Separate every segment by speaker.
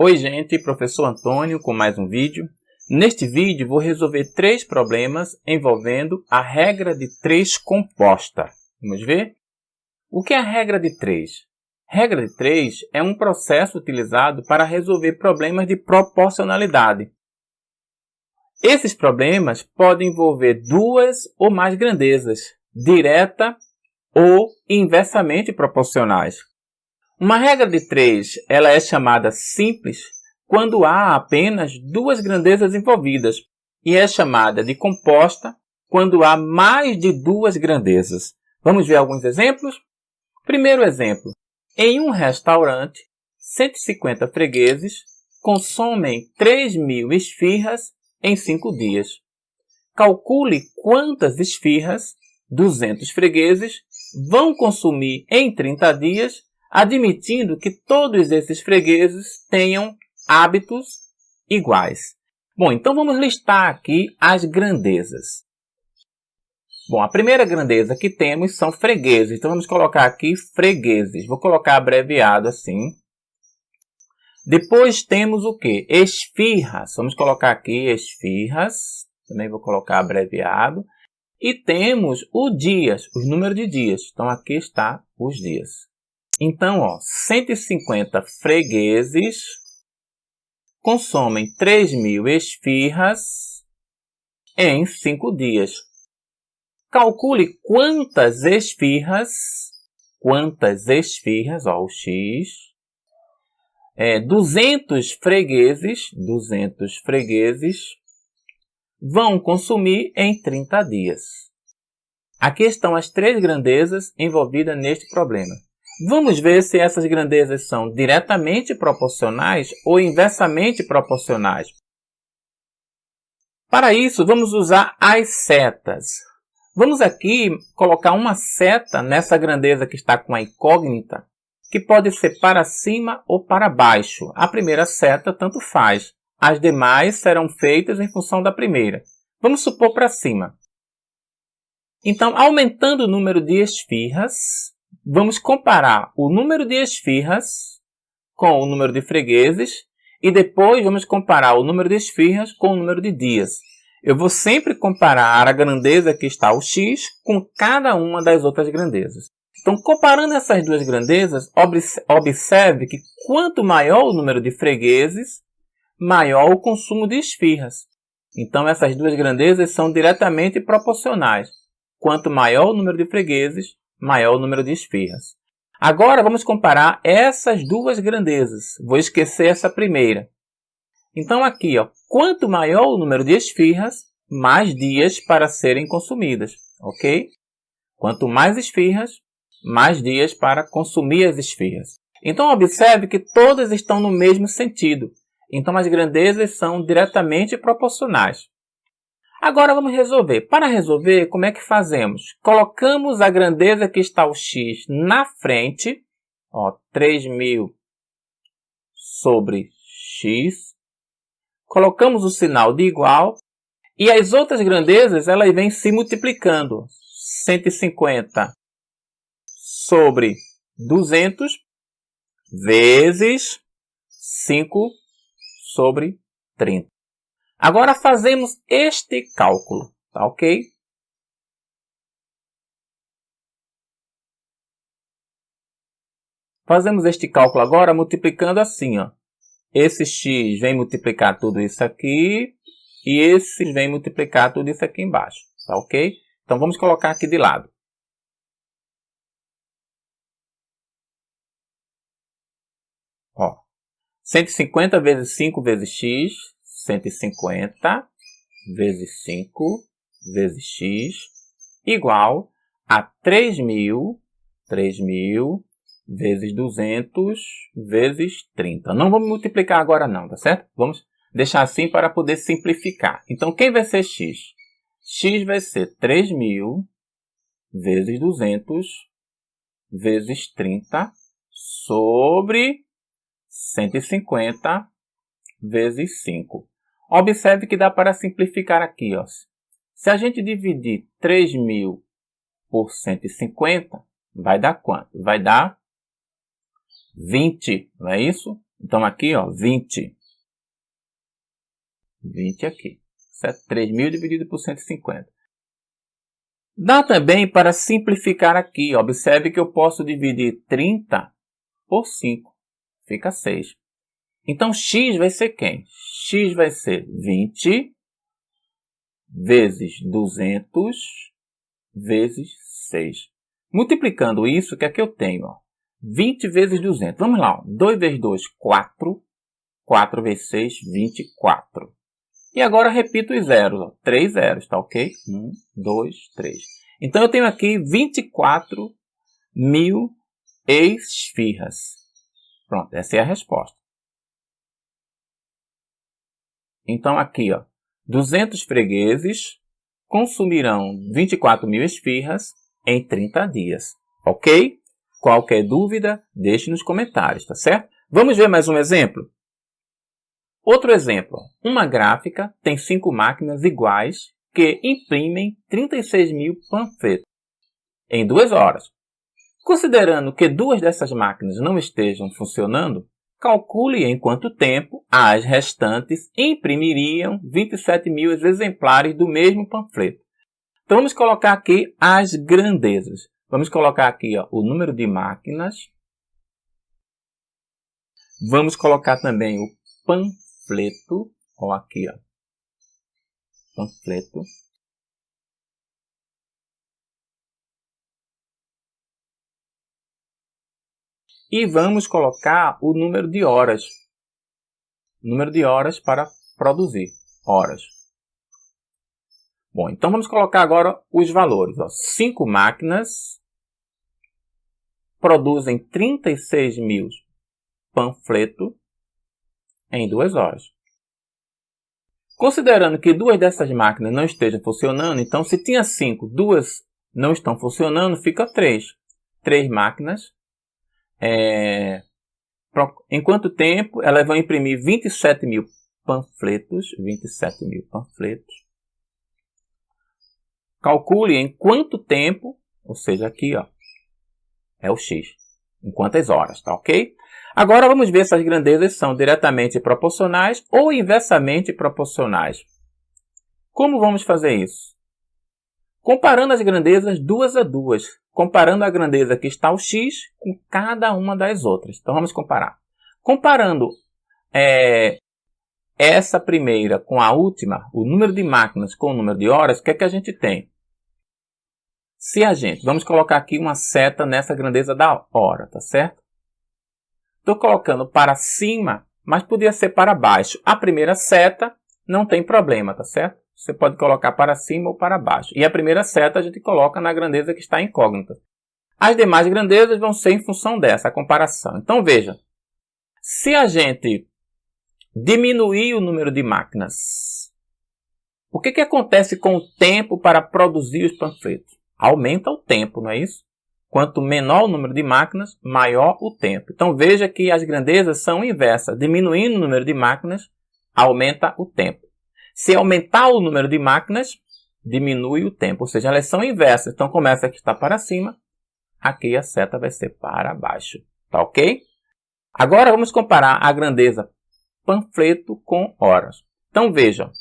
Speaker 1: Oi gente, professor Antônio com mais um vídeo. Neste vídeo vou resolver 3 problemas envolvendo a regra de 3 composta. Vamos ver? O que é a regra de 3? Regra de 3 é um processo utilizado para resolver problemas de proporcionalidade. Esses problemas podem envolver 2 ou mais grandezas, direta ou inversamente proporcionais. Uma regra de 3 ela é chamada simples quando há apenas 2 grandezas envolvidas e é chamada de composta quando há mais de 2 grandezas. Vamos ver alguns exemplos? Primeiro exemplo. Em um restaurante, 150 fregueses consomem 3.000 esfirras em 5 dias. Calcule quantas esfirras 200 fregueses vão consumir em 30 dias, admitindo que todos esses fregueses tenham hábitos iguais. Bom, então vamos listar aqui as grandezas. Bom, a primeira grandeza que temos são fregueses. Então vamos colocar aqui fregueses. Vou colocar abreviado assim. Depois temos o quê? Esfirras. Vamos colocar aqui esfirras. Também vou colocar abreviado. E temos os dias, os números de dias. Então aqui está os dias. Então, 150 fregueses consomem 3.000 esfirras em 5 dias. Calcule quantas esfirras, o X, 200 fregueses vão consumir em 30 dias. Aqui estão as 3 grandezas envolvidas neste problema. Vamos ver se essas grandezas são diretamente proporcionais ou inversamente proporcionais. Para isso, vamos usar as setas. Vamos aqui colocar uma seta nessa grandeza que está com a incógnita, que pode ser para cima ou para baixo. A primeira seta tanto faz. As demais serão feitas em função da primeira. Vamos supor para cima. Então, aumentando o número de esfirras, vamos comparar o número de esfirras com o número de fregueses e depois vamos comparar o número de esfirras com o número de dias. Eu vou sempre comparar a grandeza que está o X com cada uma das outras grandezas. Então, comparando essas 2 grandezas, observe que quanto maior o número de fregueses, maior o consumo de esfirras. Então, essas 2 grandezas são diretamente proporcionais. Quanto maior o número de fregueses, maior o número de esfirras. Agora vamos comparar essas 2 grandezas. Vou esquecer essa primeira. Então aqui, quanto maior o número de esfirras, mais dias para serem consumidas. Ok? Quanto mais esfirras, mais dias para consumir as esfirras. Então observe que todas estão no mesmo sentido. Então as grandezas são diretamente proporcionais. Agora vamos resolver. Para resolver, como é que fazemos? Colocamos a grandeza que está o X na frente. 3.000 sobre X. Colocamos o sinal de igual. E as outras grandezas, elas vêm se multiplicando. 150 sobre 200 vezes 5 sobre 30. Agora fazemos este cálculo, tá ok? Fazemos este cálculo agora multiplicando assim, Esse x vem multiplicar tudo isso aqui e esse vem multiplicar tudo isso aqui embaixo, tá ok? Então vamos colocar aqui de lado. Ó, 150 vezes 5 vezes x, 150 vezes 5 vezes x igual a 3.000 vezes 200 vezes 30. Não vamos multiplicar agora não, tá certo? Vamos deixar assim para poder simplificar. Então, quem vai ser x? X vai ser 3.000 vezes 200 vezes 30 sobre 150 vezes 5. Observe que dá para simplificar aqui. Se a gente dividir 3.000 por 150, vai dar quanto? Vai dar 20, não é isso? Então aqui, ó, 20. 20 aqui. Certo? 3.000 dividido por 150. Dá também para simplificar aqui. Observe que eu posso dividir 30 por 5. Fica 6. Então, x vai ser quem? X vai ser 20 vezes 200 vezes 6. Multiplicando isso, o que é que eu tenho? 20 vezes 200. Vamos lá. 2 vezes 2, 4. 4 vezes 6, 24. E agora repito os zeros. 3 zeros, tá ok? 1, 2, 3. Então eu tenho aqui 24.000 esfirras. Pronto, essa é a resposta. Então aqui, ó, 200 fregueses consumirão 24.000 esfirras em 30 dias. Ok? Qualquer dúvida, deixe nos comentários, tá certo? Vamos ver mais um exemplo? Outro exemplo. Uma gráfica tem 5 máquinas iguais que imprimem 36.000 panfletos em 2 horas. Considerando que 2 dessas máquinas não estejam funcionando, calcule em quanto tempo as restantes imprimiriam 27.000 exemplares do mesmo panfleto. Então vamos colocar aqui as grandezas. Vamos colocar aqui, ó, o número de máquinas. Vamos colocar também o panfleto. Ó, aqui, ó. Panfleto. E vamos colocar o número de horas. Número de horas para produzir. Horas. Bom, então vamos colocar agora os valores. 5 máquinas produzem 36.000 panfletos em 2 horas. Considerando que 2 dessas máquinas não estejam funcionando, então se tinha 5, 2 não estão funcionando, fica 3. 3 máquinas. Em quanto tempo elas vão imprimir 27.000 panfletos? 27.000 panfletos. Calcule em quanto tempo, ou seja, aqui, ó, é o x. Em quantas horas, tá ok? Agora vamos ver se as grandezas são diretamente proporcionais ou inversamente proporcionais. Como vamos fazer isso? Comparando as grandezas duas a duas. Comparando a grandeza que está o x com cada uma das outras. Então vamos comparar. Comparando essa primeira com a última, o número de máquinas com o número de horas, o que é que a gente tem? Vamos colocar aqui uma seta nessa grandeza da hora, tá certo? Estou colocando para cima, mas podia ser para baixo. A primeira seta não tem problema, tá certo? Você pode colocar para cima ou para baixo. E a primeira seta a gente coloca na grandeza que está incógnita. As demais grandezas vão ser em função dessa comparação. Então veja, se a gente diminuir o número de máquinas, o que acontece com o tempo para produzir os panfletos? Aumenta o tempo, não é isso? Quanto menor o número de máquinas, maior o tempo. Então veja que as grandezas são inversas. Diminuindo o número de máquinas, aumenta o tempo. Se aumentar o número de máquinas, diminui o tempo. Ou seja, elas são inversas. Então começa aqui está para cima, aqui a seta vai ser para baixo. Tá ok? Agora vamos comparar a grandeza panfleto com horas. Então vejam.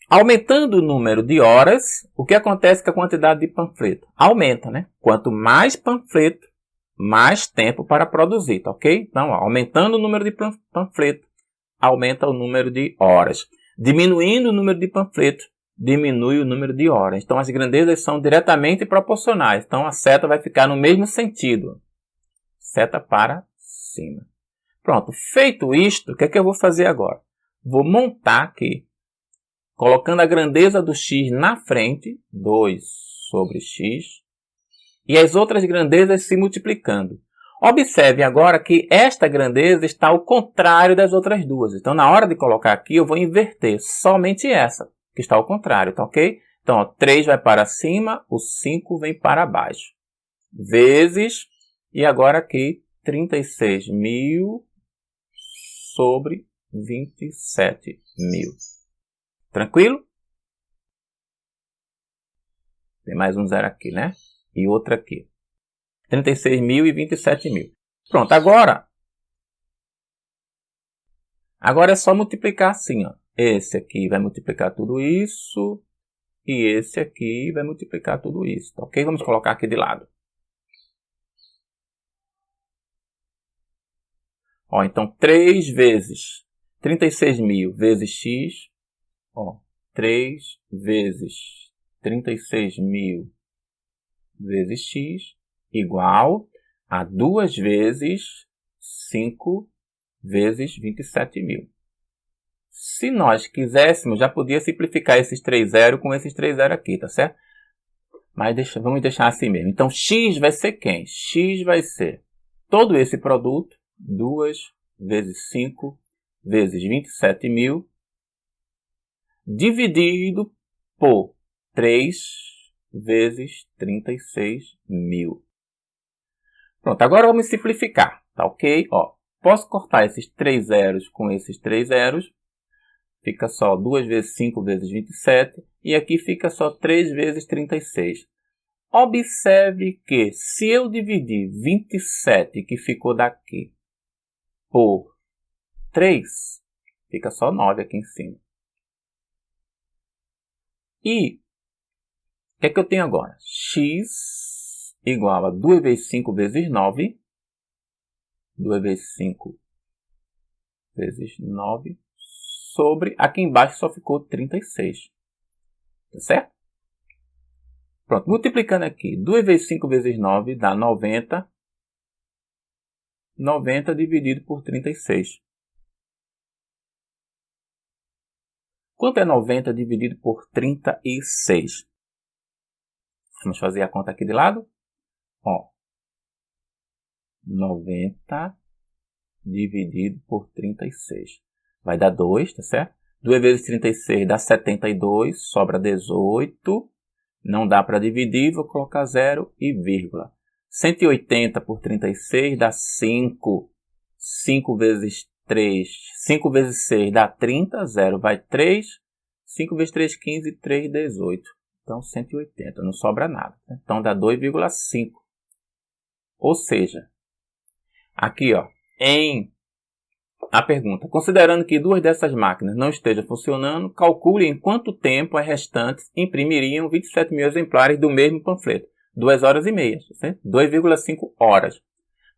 Speaker 1: Aumentando o número de horas, o que acontece com a quantidade de panfleto? Aumenta, né? Quanto mais panfleto, mais tempo para produzir, tá ok? Então, ó, aumentando o número de panfleto, aumenta o número de horas. Diminuindo o número de panfletos, diminui o número de horas. Então, as grandezas são diretamente proporcionais. Então, a seta vai ficar no mesmo sentido. Seta para cima. Pronto. Feito isto, o que é que eu vou fazer agora? Vou montar aqui, colocando a grandeza do x na frente, 2 sobre x, e as outras grandezas se multiplicando. Observe agora que esta grandeza está ao contrário das outras duas. Então, na hora de colocar aqui, eu vou inverter somente essa, que está ao contrário, tá ok? Então, ó, 3 vai para cima, o 5 vem para baixo. Vezes, e agora aqui, 36.000 sobre 27.000. Tranquilo? Tem mais um zero aqui, né? E outro aqui. 36.000 e 27.000. Pronto, agora Agora é só multiplicar assim, ó. Esse aqui vai multiplicar tudo isso. E esse aqui vai multiplicar tudo isso. Tá ok? Vamos colocar aqui de lado. Ó, então 3 vezes 36.000 vezes x. Ó, 3 vezes 36.000 vezes x igual a 2 vezes 5 vezes 27.000. Se nós quiséssemos, já podia simplificar esses 3 zeros com esses 3 zeros aqui, tá certo? Mas vamos deixar assim mesmo. Então, x vai ser quem? X vai ser todo esse produto, 2 vezes 5 vezes 27.000, dividido por 3 vezes 36.000. Pronto, agora vamos simplificar, tá ok? Ó, posso cortar esses 3 zeros com esses 3 zeros. Fica só 2 vezes 5 vezes 27. E aqui fica só 3 vezes 36. Observe que se eu dividir 27, que ficou daqui, por 3, fica só 9 aqui em cima. E o que é que eu tenho agora? X igual a 2 vezes 5 vezes 9. 2 vezes 5 vezes 9. Sobre, aqui embaixo só ficou 36. Tá certo? Pronto, multiplicando aqui, 2 vezes 5 vezes 9 dá 90. 90 dividido por 36. Quanto é 90 dividido por 36? Vamos fazer a conta aqui de lado. Ó, 90 dividido por 36. Vai dar 2, tá certo? 2 vezes 36 dá 72, sobra 18. Não dá para dividir, vou colocar 0 e vírgula. 180 por 36 dá 5. 5 vezes 3, 5 vezes 6 dá 30, 0 vai 3. 5 vezes 3, 15, 3, 18. Então, 180, não sobra nada. Então, dá 2,5. Ou seja, aqui, ó, a pergunta, considerando que 2 dessas máquinas não estejam funcionando, calcule em quanto tempo as restantes imprimiriam 27.000 exemplares do mesmo panfleto. 2 horas e meia, 2,5 horas.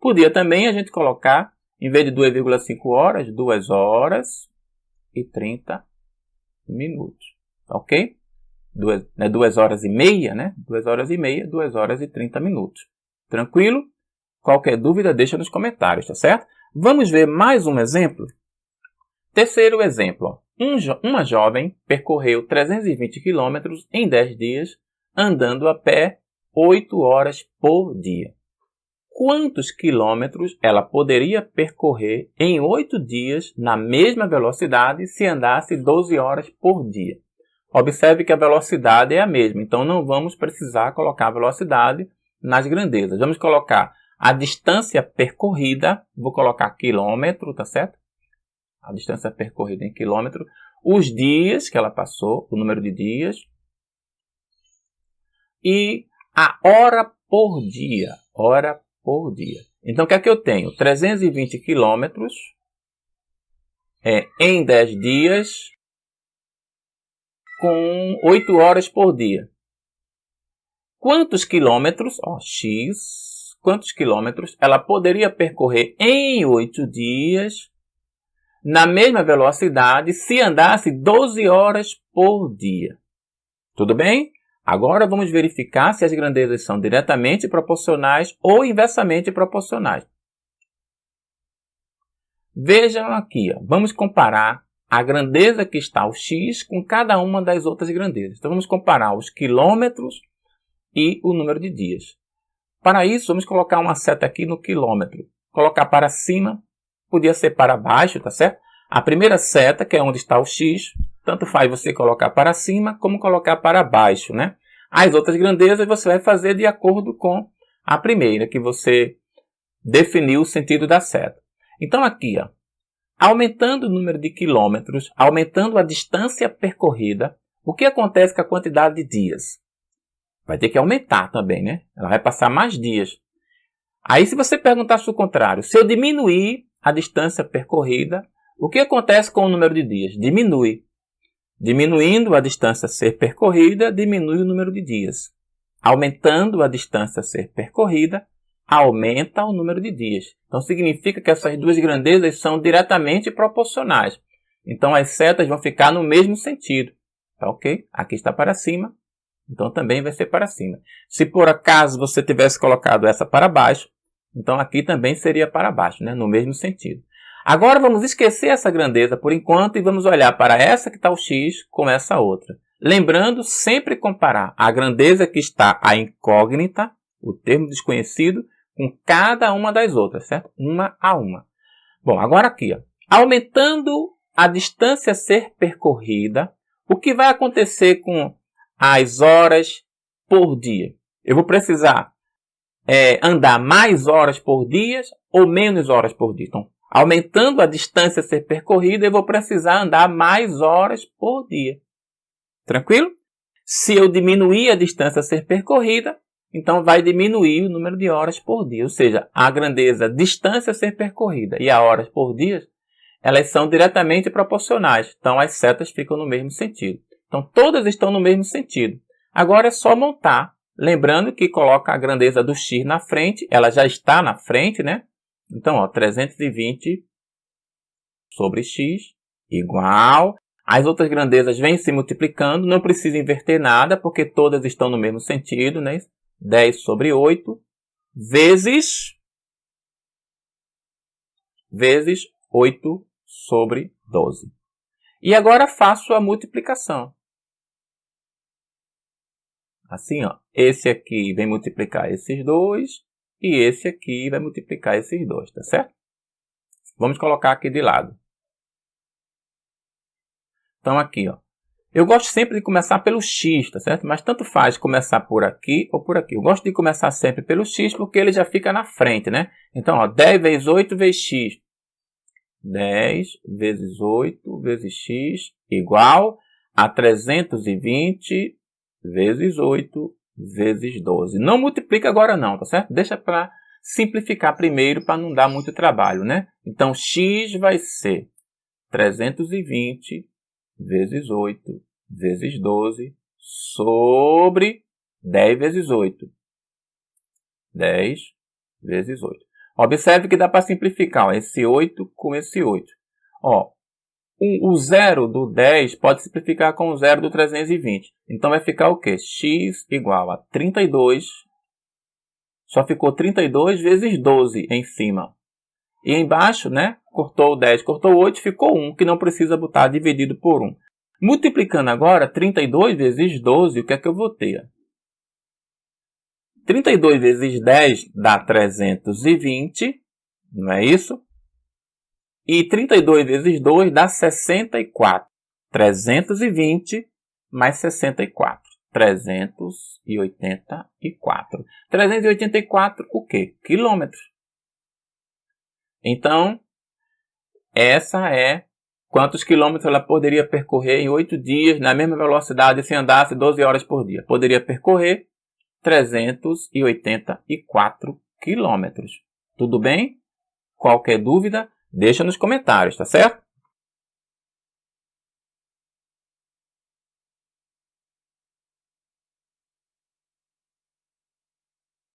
Speaker 1: Podia também a gente colocar, em vez de 2,5 horas, 2 horas e 30 minutos. Ok? 2 horas e meia, né? 2 horas e meia, 2 horas e 30 minutos. Tranquilo? Qualquer dúvida, deixa nos comentários, tá certo? Vamos ver mais um exemplo? Terceiro exemplo. Uma jovem percorreu 320 km em 10 dias, andando a pé 8 horas por dia. Quantos quilômetros ela poderia percorrer em 8 dias na mesma velocidade se andasse 12 horas por dia? Observe que a velocidade é a mesma, então não vamos precisar colocar a velocidade nas grandezas. Vamos colocar a distância percorrida, vou colocar quilômetro, tá certo? A distância percorrida em quilômetro. Os dias que ela passou, o número de dias. E a hora por dia. Hora por dia. Então, o que é que eu tenho? 320 quilômetros em 10 dias com 8 horas por dia. Quantos quilômetros? Ó, X. Quantos quilômetros ela poderia percorrer em 8 dias na mesma velocidade se andasse 12 horas por dia? Tudo bem? Agora vamos verificar se as grandezas são diretamente proporcionais ou inversamente proporcionais. Vejam aqui, ó, vamos comparar a grandeza que está o x com cada uma das outras grandezas. Então vamos comparar os quilômetros e o número de dias. Para isso, vamos colocar uma seta aqui no quilômetro. Colocar para cima, podia ser para baixo, tá certo? A primeira seta, que é onde está o x, tanto faz você colocar para cima como colocar para baixo, né? As outras grandezas você vai fazer de acordo com a primeira, que você definiu o sentido da seta. Então aqui, ó, aumentando o número de quilômetros, aumentando a distância percorrida, o que acontece com a quantidade de dias? Vai ter que aumentar também, né? Ela vai passar mais dias. Aí, se você perguntasse o contrário, se eu diminuir a distância percorrida, O que acontece com o número de dias? Diminui. Diminuindo a distância a ser percorrida, diminui o número de dias. Aumentando a distância a ser percorrida, aumenta o número de dias. Então significa que essas duas grandezas são diretamente proporcionais. Então as setas vão ficar no mesmo sentido. Tá ok? Aqui está para cima, então também vai ser para cima. Se por acaso você tivesse colocado essa para baixo, então aqui também seria para baixo, né? No mesmo sentido. Agora vamos esquecer essa grandeza por enquanto e vamos olhar para essa que está o x com essa outra. Lembrando sempre comparar a grandeza que está a incógnita, o termo desconhecido, com cada uma das outras, certo? Uma a uma. Bom, agora aqui, ó. Aumentando a distância a ser percorrida, o que vai acontecer com as horas por dia? Eu vou precisar andar mais horas por dia ou menos horas por dia? Então, aumentando a distância a ser percorrida, eu vou precisar andar mais horas por dia. Tranquilo? Se eu diminuir a distância a ser percorrida, então vai diminuir o número de horas por dia. Ou seja, a grandeza distância a ser percorrida e a horas por dia, elas são diretamente proporcionais. Então, as setas ficam no mesmo sentido. Então, todas estão no mesmo sentido. Agora é só montar. Lembrando que coloca a grandeza do x na frente. Ela já está na frente, né? Então, ó, 320 sobre x igual. As outras grandezas vêm se multiplicando. Não precisa inverter nada, porque todas estão no mesmo sentido, né? 10 sobre 8 vezes 8 sobre 12. E agora faço a multiplicação. Assim, ó, esse aqui vem multiplicar esses dois e esse aqui vai multiplicar esses dois, tá certo? Vamos colocar aqui de lado. Então aqui, ó, eu gosto sempre de começar pelo x, tá certo? Mas tanto faz começar por aqui ou por aqui. Eu gosto de começar sempre pelo x porque ele já fica na frente, né? Então, ó, 10 vezes 8 vezes x. 10 vezes 8 vezes x igual a 320 vezes 8 vezes 12. Não multiplica agora não, tá certo? Deixa para simplificar primeiro para não dar muito trabalho, né? Então, x vai ser 320 vezes 8 vezes 12 sobre 10 vezes 8. 10 vezes 8. Observe que dá para simplificar, ó, esse 8 com esse 8. Ó, o zero do 10 pode simplificar com o zero do 320. Então vai ficar o quê? X igual a 32. Só ficou 32 vezes 12 em cima. E embaixo, né? Cortou o 10, cortou o 8, ficou 1, que não precisa botar dividido por 1. Multiplicando agora 32 vezes 12, o que é que eu vou ter? 32 vezes 10 dá 320, não é isso? E 32 vezes 2 dá 64. 320 mais 64. 384. 384 o quê? Quilômetros. Então, essa é quantos quilômetros ela poderia percorrer em 8 dias na mesma velocidade se andasse 12 horas por dia. Poderia percorrer 384 quilômetros. Tudo bem? Qualquer dúvida, deixa nos comentários, tá certo?